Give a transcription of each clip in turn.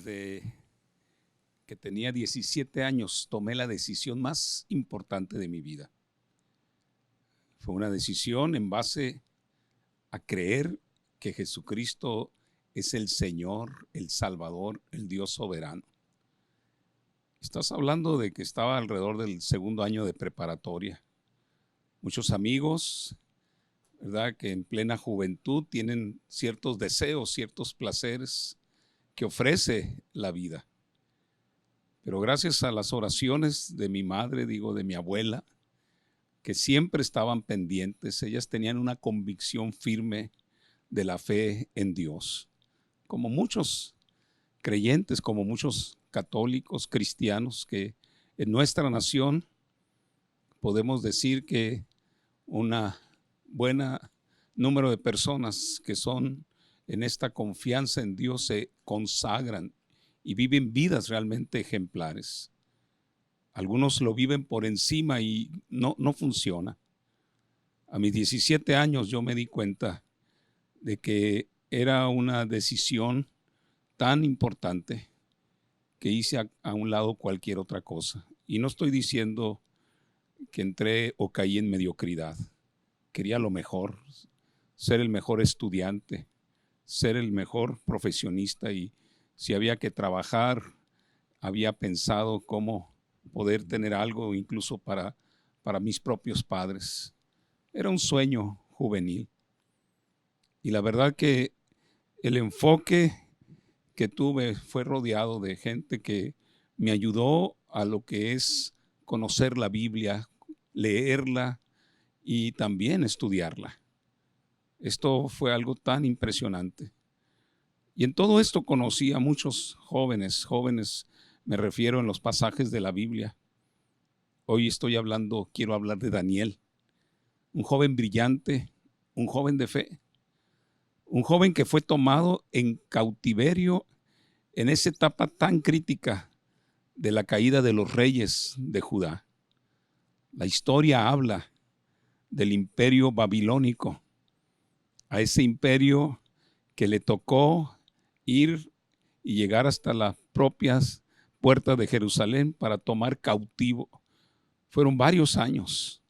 Desde que tenía 17 años tomé la decisión más importante de mi vida. Fue una decisión en base a creer que Jesucristo es el Señor, el Salvador, el Dios soberano. Estás hablando de que estaba alrededor del segundo año de preparatoria. Muchos amigos, ¿verdad?, que en plena juventud tienen ciertos deseos, ciertos placeres que ofrece la vida. Pero gracias a las oraciones de mi madre, de mi abuela, que siempre estaban pendientes, ellas tenían una convicción firme de la fe en Dios. Como muchos creyentes, como muchos católicos, cristianos, que en nuestra nación podemos decir que una buena número de personas que son en esta confianza en Dios se consagran y viven vidas realmente ejemplares. Algunos lo viven por encima y no funciona. A mis 17 años yo me di cuenta de que era una decisión tan importante que hice a un lado cualquier otra cosa. Y no estoy diciendo que entré o caí en mediocridad. Quería lo mejor, ser el mejor estudiante, ser el mejor profesionista, y si había que trabajar, había pensado cómo poder tener algo incluso para mis propios padres. Era un sueño juvenil. Y la verdad que el enfoque que tuve fue rodeado de gente que me ayudó a lo que es conocer la Biblia, leerla y también estudiarla. Esto fue algo tan impresionante. Y en todo esto conocí a muchos jóvenes me refiero en los pasajes de la Biblia. Hoy quiero hablar de Daniel, un joven brillante, un joven de fe, un joven que fue tomado en cautiverio en esa etapa tan crítica de la caída de los reyes de Judá. La historia habla del imperio babilónico, a ese imperio que le tocó ir y llegar hasta las propias puertas de Jerusalén para tomar cautivo. Fueron varios años,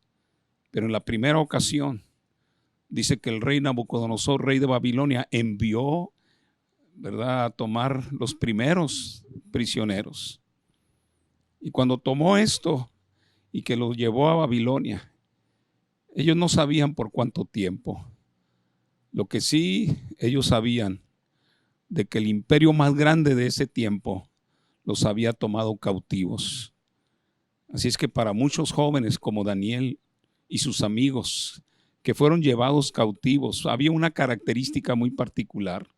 pero en la primera ocasión dice que el rey Nabucodonosor, rey de Babilonia, envió, ¿verdad?, a tomar los primeros prisioneros. Y cuando tomó esto y que los llevó a Babilonia, ellos no sabían por cuánto tiempo. Lo que sí ellos sabían de que el imperio más grande de ese tiempo los había tomado cautivos. Así es que para muchos jóvenes como Daniel y sus amigos que fueron llevados cautivos, había una característica muy particular.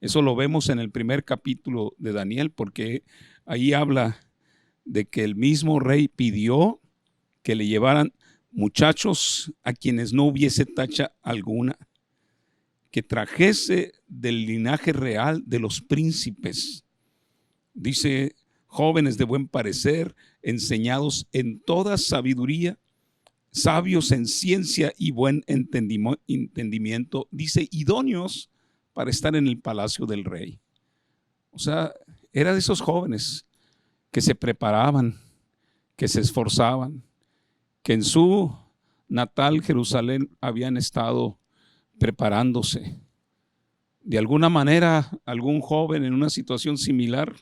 Eso lo vemos en el primer capítulo de Daniel, porque ahí habla de que el mismo rey pidió que le llevaran muchachos a quienes no hubiese tacha alguna, que trajese del linaje real de los príncipes. Dice, jóvenes de buen parecer, enseñados en toda sabiduría, sabios en ciencia y buen entendimiento, dice, idóneos para estar en el palacio del rey. O sea, era de esos jóvenes que se preparaban, que se esforzaban, que en su natal Jerusalén habían estado preparándose. De alguna manera, algún joven en una situación similar,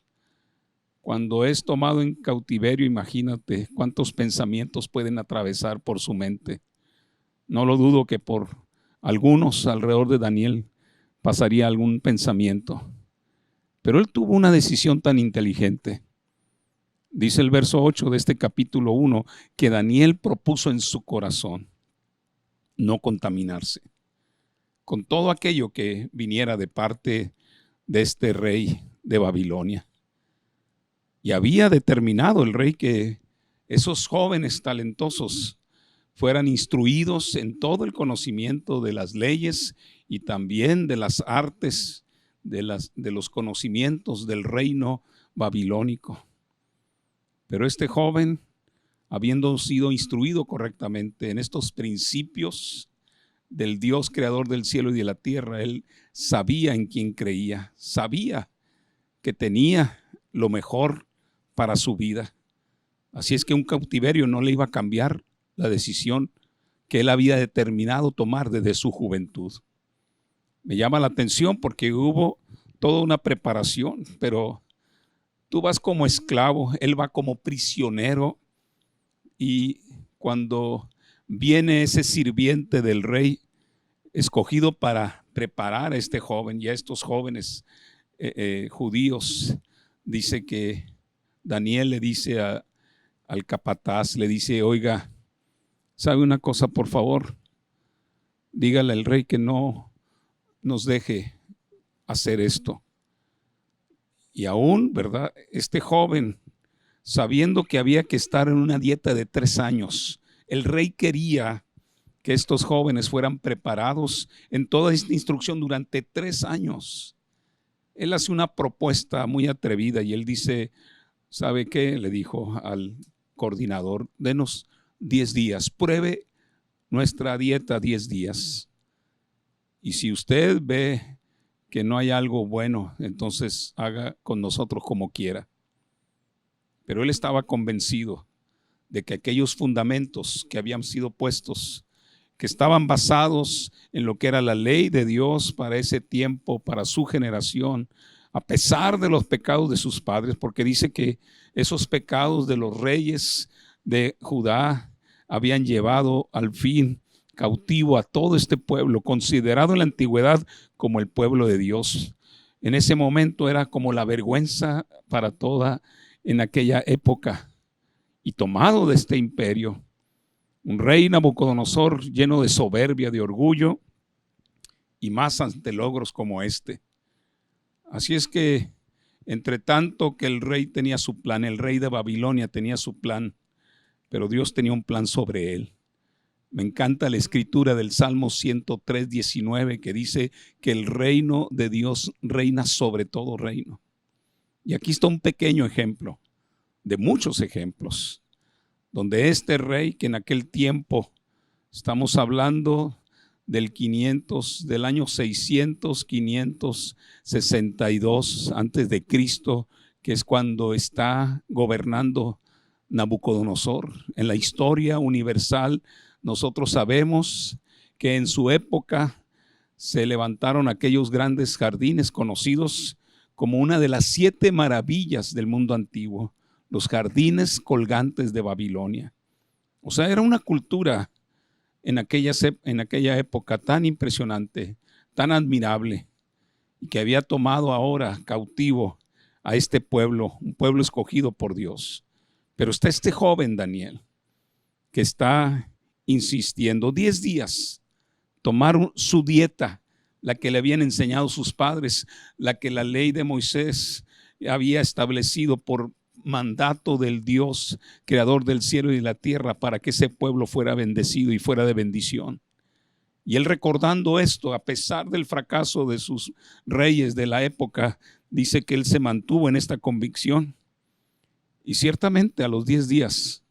cuando es tomado en cautiverio, imagínate cuántos pensamientos pueden atravesar por su mente. No lo dudo que por algunos alrededor de Daniel pasaría algún pensamiento. Pero él tuvo una decisión tan inteligente. Dice el verso 8 de este capítulo 1 que Daniel propuso en su corazón no contaminarse con todo aquello que viniera de parte de este rey de Babilonia. Y había determinado el rey que esos jóvenes talentosos fueran instruidos en todo el conocimiento de las leyes y también de las artes, de los conocimientos del reino babilónico. Pero este joven, habiendo sido instruido correctamente en estos principios del Dios creador del cielo y de la tierra, él sabía en quién creía, sabía que tenía lo mejor para su vida. Así es que un cautiverio no le iba a cambiar la decisión que él había determinado tomar desde su juventud. Me llama la atención porque hubo toda una preparación, pero tú vas como esclavo, él va como prisionero, y cuando viene ese sirviente del rey escogido para preparar a este joven y a estos jóvenes judíos, dice que Daniel le dice al capataz, le dice: oiga, ¿sabe una cosa? Por favor, dígale al rey que no nos deje hacer esto. Y aún, ¿verdad? Este joven, sabiendo que había que estar en una dieta de 3 años, el rey quería que estos jóvenes fueran preparados en toda esta instrucción durante 3 años. Él hace una propuesta muy atrevida y él dice: ¿sabe qué? Le dijo al coordinador: denos 10 días, pruebe nuestra dieta 10 días. Y si usted ve que no hay algo bueno, entonces haga con nosotros como quiera. Pero él estaba convencido de que aquellos fundamentos que habían sido puestos, que estaban basados en lo que era la ley de Dios para ese tiempo, para su generación, a pesar de los pecados de sus padres, porque dice que esos pecados de los reyes de Judá habían llevado al fin cautivo a todo este pueblo, considerado en la antigüedad como el pueblo de Dios. En ese momento era como la vergüenza para toda en aquella época. Y tomado de este imperio, un rey Nabucodonosor lleno de soberbia, de orgullo, y más ante logros como este. Así es que, entre tanto que el rey tenía su plan, el rey de Babilonia tenía su plan, pero Dios tenía un plan sobre él. Me encanta la escritura del Salmo 103, 19, que dice que el reino de Dios reina sobre todo reino. Y aquí está un pequeño ejemplo de muchos ejemplos, donde este rey, que en aquel tiempo, estamos hablando del año 600, 562 antes de Cristo, que es cuando está gobernando Nabucodonosor. En la historia universal, nosotros sabemos que en su época se levantaron aquellos grandes jardines conocidos como una de las 7 maravillas del mundo antiguo, los jardines colgantes de Babilonia. O sea, era una cultura en aquella época tan impresionante, tan admirable, y que había tomado ahora cautivo a este pueblo, un pueblo escogido por Dios. Pero está este joven Daniel, que está insistiendo 10 días, tomar su dieta, la que le habían enseñado sus padres, la que la ley de Moisés había establecido por mandato del Dios, creador del cielo y de la tierra, para que ese pueblo fuera bendecido y fuera de bendición. Y él, recordando esto, a pesar del fracaso de sus reyes de la época, dice que él se mantuvo en esta convicción. Y ciertamente a los 10 días,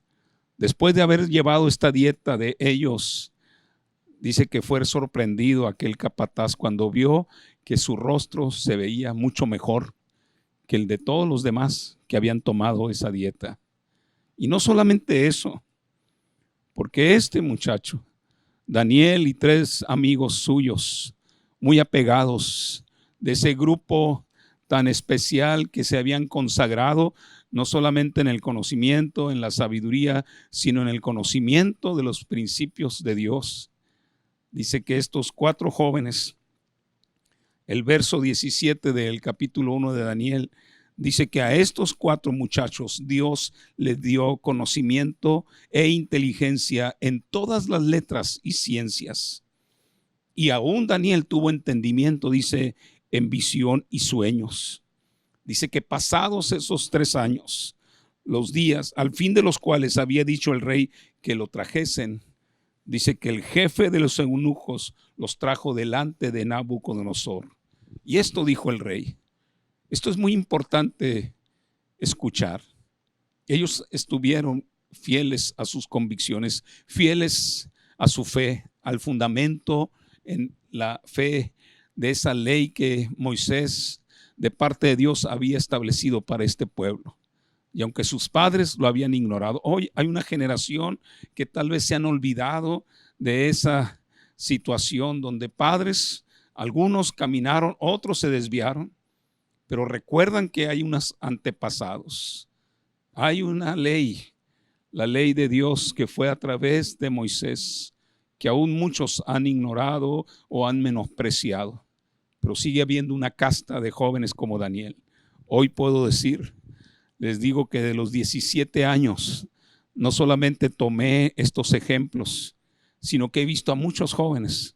después de haber llevado esta dieta de ellos, dice que fue sorprendido aquel capataz cuando vio que su rostro se veía mucho mejor que el de todos los demás que habían tomado esa dieta. Y no solamente eso, porque este muchacho, Daniel, y 3 amigos suyos, muy apegados, de ese grupo tan especial que se habían consagrado, no solamente en el conocimiento, en la sabiduría, sino en el conocimiento de los principios de Dios. Dice que estos 4 jóvenes, el verso 17 del capítulo 1 de Daniel, dice que a estos 4 muchachos Dios les dio conocimiento e inteligencia en todas las letras y ciencias. Y aún Daniel tuvo entendimiento, dice, en visión y sueños. Dice que pasados esos 3 años, los días al fin de los cuales había dicho el rey que lo trajesen, dice que el jefe de los eunucos los trajo delante de Nabucodonosor. Y esto dijo el rey. Esto es muy importante escuchar. Ellos estuvieron fieles a sus convicciones, fieles a su fe, al fundamento en la fe de esa ley que Moisés de parte de Dios había establecido para este pueblo. Y aunque sus padres lo habían ignorado, hoy hay una generación que tal vez se han olvidado de esa situación donde padres, algunos caminaron, otros se desviaron, pero recuerdan que hay unos antepasados. Hay una ley, la ley de Dios que fue a través de Moisés, que aún muchos han ignorado o han menospreciado. Pero sigue habiendo una casta de jóvenes como Daniel. Hoy puedo decir, les digo que de los 17 años, no solamente tomé estos ejemplos, sino que he visto a muchos jóvenes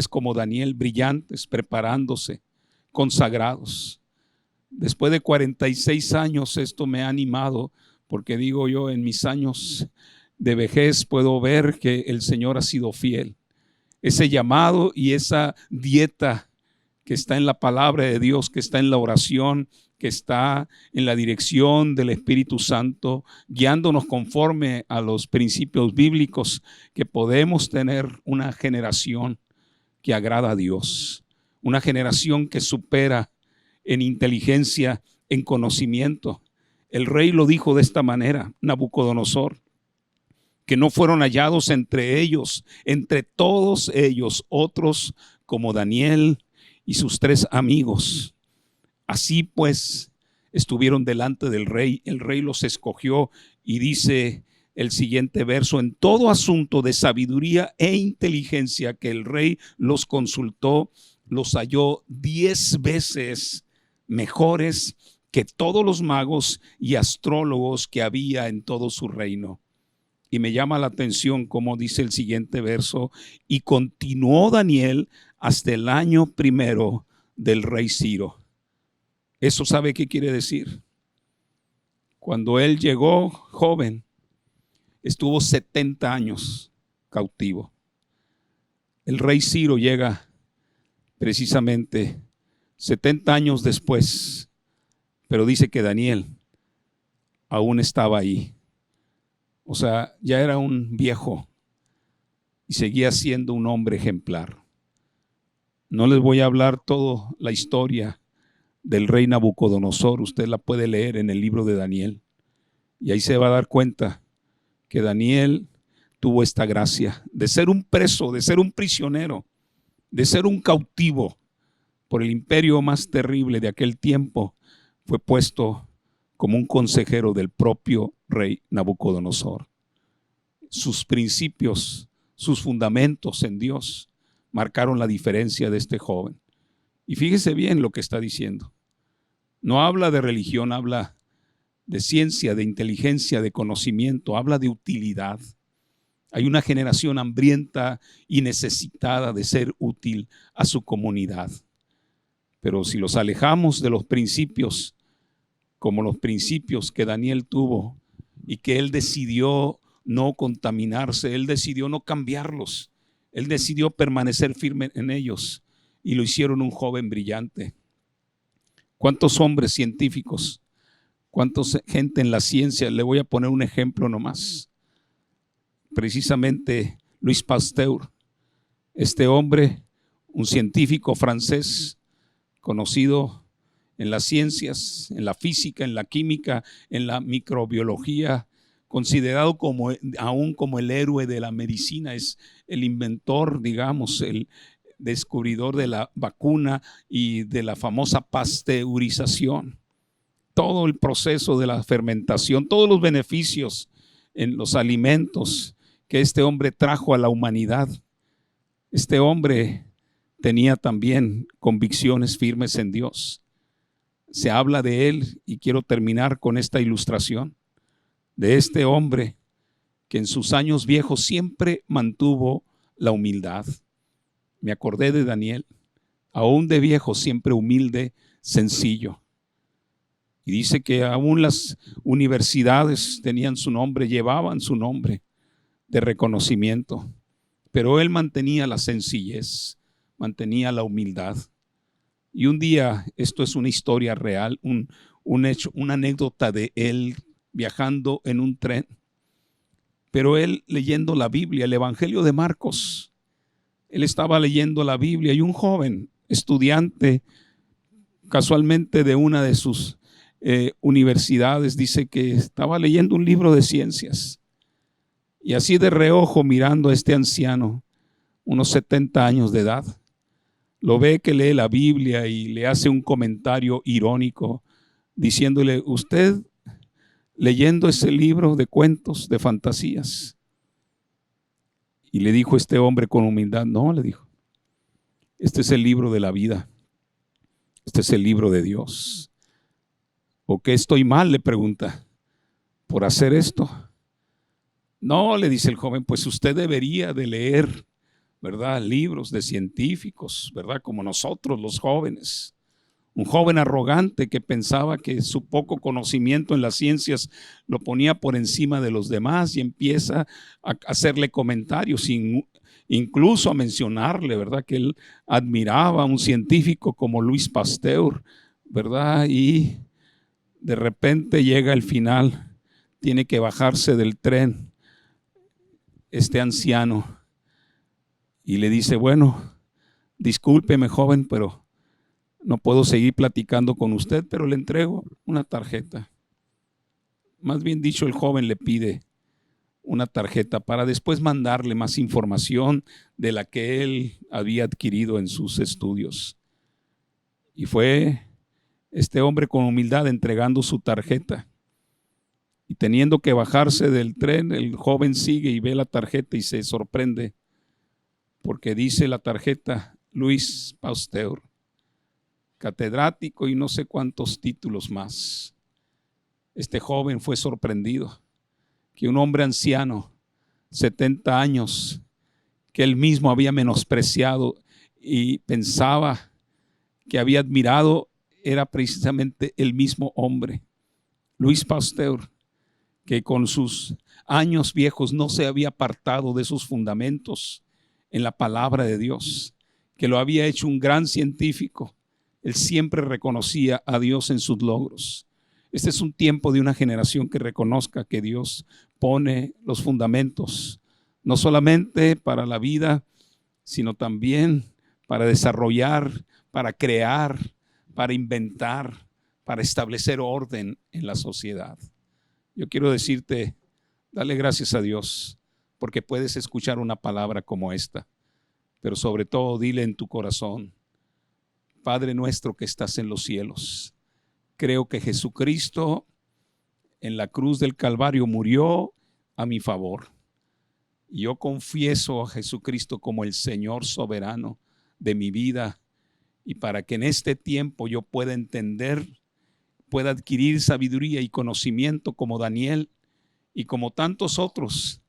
como Daniel, brillantes, preparándose, consagrados. Después de 46 años, esto me ha animado, porque digo yo, en mis años de vejez puedo ver que el Señor ha sido fiel. Ese llamado y esa dieta que está en la palabra de Dios, que está en la oración, que está en la dirección del Espíritu Santo, guiándonos conforme a los principios bíblicos, que podemos tener una generación que agrada a Dios, una generación que supera en inteligencia, en conocimiento. El rey lo dijo de esta manera, Nabucodonosor, que no fueron hallados entre ellos, entre todos ellos, otros como Daniel y sus 3 amigos. Así pues, estuvieron delante del rey, el rey los escogió y dice el siguiente verso: en todo asunto de sabiduría e inteligencia que el rey los consultó, los halló 10 veces mejores que todos los magos y astrólogos que había en todo su reino. Y me llama la atención como dice el siguiente verso: y continuó Daniel hasta el año 1 del rey Ciro. ¿Eso sabe qué quiere decir? Cuando él llegó joven, estuvo 70 años cautivo. El rey Ciro llega precisamente 70 años después, pero dice que Daniel aún estaba ahí. O sea, ya era un viejo y seguía siendo un hombre ejemplar. No les voy a hablar toda la historia del rey Nabucodonosor. Usted la puede leer en el libro de Daniel. Y ahí se va a dar cuenta que Daniel tuvo esta gracia de ser un preso, de ser un prisionero, de ser un cautivo por el imperio más terrible de aquel tiempo. Fue puesto como un consejero del propio rey Nabucodonosor. Sus principios, sus fundamentos en Dios marcaron la diferencia de este joven. Y fíjese bien lo que está diciendo. No habla de religión, habla de ciencia, de inteligencia, de conocimiento, habla de utilidad. Hay una generación hambrienta y necesitada de ser útil a su comunidad. Pero si los alejamos de los principios, como los principios que Daniel tuvo y que él decidió no contaminarse, él decidió no cambiarlos, él decidió permanecer firme en ellos y lo hicieron un joven brillante. ¿Cuántos hombres científicos? ¿Cuánta gente en la ciencia? Le voy a poner un ejemplo nomás. Precisamente Louis Pasteur, este hombre, un científico francés conocido en las ciencias, en la física, en la química, en la microbiología, considerado aún como el héroe de la medicina, es el inventor, digamos, el descubridor de la vacuna y de la famosa pasteurización. Todo el proceso de la fermentación, todos los beneficios en los alimentos que este hombre trajo a la humanidad. Este hombre tenía también convicciones firmes en Dios. Se habla de él y quiero terminar con esta ilustración de este hombre que en sus años viejos siempre mantuvo la humildad. Me acordé de Daniel, aún de viejo, siempre humilde, sencillo. Y dice que aún las universidades tenían su nombre, llevaban su nombre de reconocimiento, pero él mantenía la sencillez, mantenía la humildad. Y un día, esto es una historia real, un hecho, una anécdota de él viajando en un tren, pero él leyendo la Biblia, el Evangelio de Marcos. Él estaba leyendo la Biblia y un joven estudiante casualmente de una de sus universidades, dice que estaba leyendo un libro de ciencias y así de reojo mirando a este anciano, unos 70 años de edad, lo ve que lee la Biblia y le hace un comentario irónico diciéndole: usted leyendo ese libro de cuentos, de fantasías. Y le dijo este hombre con humildad: no, le dijo, este es el libro de la vida, este es el libro de Dios. ¿O qué estoy mal?, le pregunta, por hacer esto. No, le dice el joven, pues usted debería de leer, ¿verdad?, libros de científicos, ¿verdad?, como nosotros los jóvenes. Un joven arrogante que pensaba que su poco conocimiento en las ciencias lo ponía por encima de los demás y empieza a hacerle comentarios, incluso a mencionarle, ¿verdad?, que él admiraba a un científico como Louis Pasteur, ¿verdad? Y de repente llega el final, tiene que bajarse del tren este anciano y le dice: bueno, discúlpeme, joven, pero no puedo seguir platicando con usted, pero le entrego una tarjeta. Más bien dicho, el joven le pide una tarjeta para después mandarle más información de la que él había adquirido en sus estudios. Y fue este hombre con humildad entregando su tarjeta. Y teniendo que bajarse del tren, el joven sigue y ve la tarjeta y se sorprende porque dice la tarjeta: Louis Pasteur, catedrático y no sé cuántos títulos más. Este joven fue sorprendido que un hombre anciano, 70 años, que él mismo había menospreciado y pensaba que había admirado, era precisamente el mismo hombre, Louis Pasteur, que con sus años viejos no se había apartado de sus fundamentos en la palabra de Dios, que lo había hecho un gran científico. Él siempre reconocía a Dios en sus logros. Este es un tiempo de una generación que reconozca que Dios pone los fundamentos, no solamente para la vida, sino también para desarrollar, para crear, para inventar, para establecer orden en la sociedad. Yo quiero decirte, dale gracias a Dios porque puedes escuchar una palabra como esta, pero sobre todo dile en tu corazón: Padre nuestro que estás en los cielos, creo que Jesucristo en la cruz del Calvario murió a mi favor. Yo confieso a Jesucristo como el Señor soberano de mi vida, y para que en este tiempo yo pueda entender, pueda adquirir sabiduría y conocimiento como Daniel y como tantos otros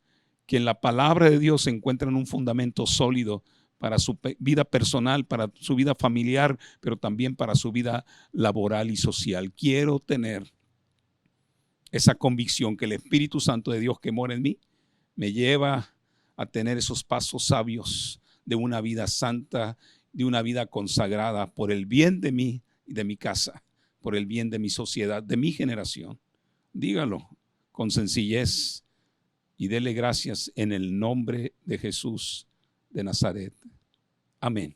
que en la palabra de Dios encuentran un fundamento sólido para su vida personal, para su vida familiar, pero también para su vida laboral y social. Quiero tener esa convicción que el Espíritu Santo de Dios que mora en mí me lleva a tener esos pasos sabios de una vida santa, de una vida consagrada por el bien de mí y de mi casa, por el bien de mi sociedad, de mi generación. Dígalo con sencillez y dele gracias en el nombre de Jesús de Nazaret. Amén.